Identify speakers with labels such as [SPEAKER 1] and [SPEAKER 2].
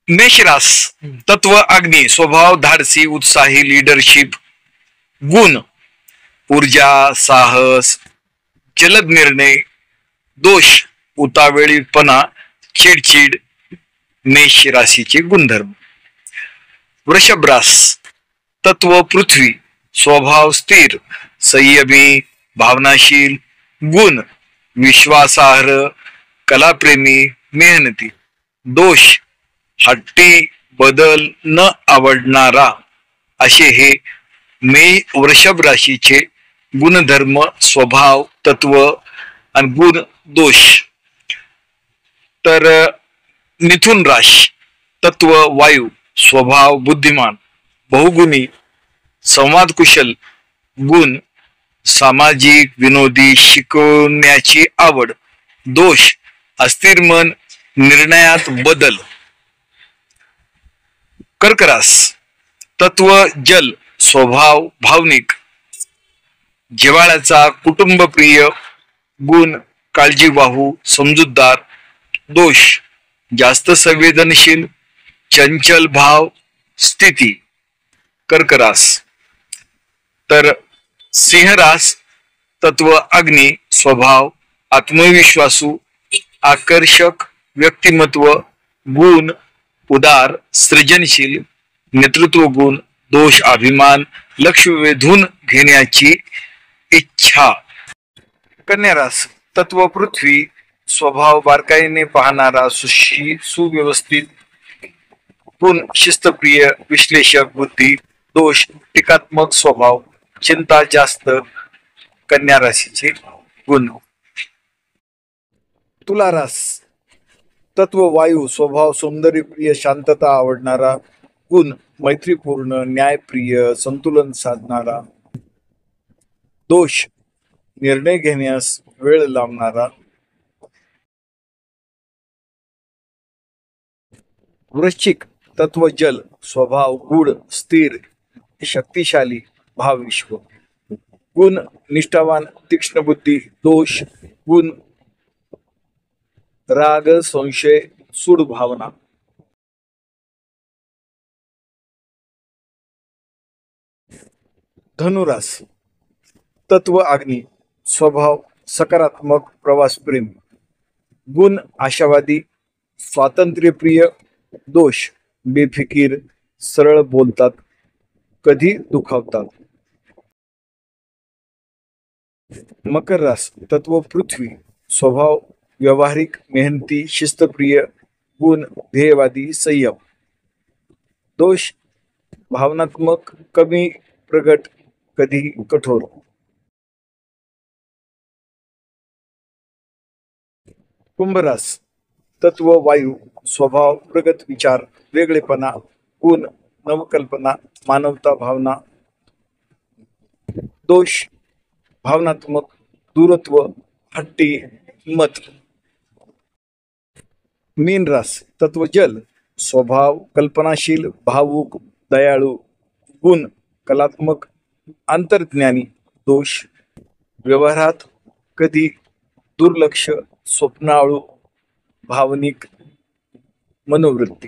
[SPEAKER 1] मेषरास तत्व अग्नी, स्वभाव धाडसी उत्साही लीडरशिप गुण ऊर्जा साहस जलद निर्णय दोष उतावेळीपणा चिडचिड मेष राशीचे गुणधर्म. वृषभ रास तत्व पृथ्वी, स्वभाव स्थिर संयमी भावनाशील गुण विश्वासार्ह कलाप्रेमी मेहनती दोष हट्टी बदल न आवडणारा. असे हे वृषभ राशीचे गुणधर्म स्वभाव तत्व आणि गुण दोष. तर मिथुन राशी तत्व वायू, स्वभाव बुद्धिमान बहुगुणी संवाद कुशल गुण सामाजिक विनोदी शिकवण्याची आवड दोष अस्थिर मन निर्णयात बदल. कर्क रास तत्व जल, स्वभाव भावनिक जिव्हाळ्याचा कुटुंबप्रिय गुण काळजीवाहू समजूतदार दोष जास्त संवेदनशील चंचल भाव स्थिती. कर्क रास. तर सिंह रास तत्व अग्नी, स्वभाव आत्मविश्वासू आकर्षक व्यक्तिमत्व गुण उदार सृजनशील नेतृत्व गुण दोष अभिमान लक्ष वेधून घेण्याची इच्छा. कन्या रास तत्व पृथ्वी, स्वभाव बारकाईने पाहणारा सुव्यवस्थित गुण शिस्तप्रिय विश्लेषक बुद्धी दोष टीकात्मक स्वभाव चिंता जास्त. कन्या राशीचे गुण. तुला रास तत्व वायू, स्वभाव सौंदर्यप्रिय शांतता आवडणारा गुण मैत्रीपूर्ण न्यायप्रिय संतुलन साधणारा दोष निर्णय घेण्यास वेळ लावणारा. वृश्चिक तत्व जल, स्वभाव गूढ स्थिर शक्तिशाली भावविश्व गुण निष्ठावान तीक्ष्ण बुद्धी दोष गुण राग संशय सूड भावना. धनुरास तत्व अग्नि, स्वभाव सकारात्मक प्रवास प्रेम गुण आशावादी स्वातंत्र्यप्रिय दोष बेफिकीर सरळ बोलतात कधी दुखावतात. मकर रास तत्व पृथ्वी, स्वभाव व्यावहारिक मेहनती शिस्तप्रिय गुण ध्येयवादी संयम दोष भावनात्मक कमी प्रगट कधी कठोर. कुंभरास तत्व वायू, स्वभाव प्रगत विचार वेगळेपणा गुण नवकल्पना मानवता भावना दोष भावनात्मक दूरत्व हट्टी मत. मीन रास तत्व जल, स्वभाव कल्पनाशील भावुक दयाळू गुण कलात्मक अंतर्ज्ञानी दोष व्यवहारात कधी दुर्लक्ष स्वप्नाळू भावनिक मनोवृत्ती.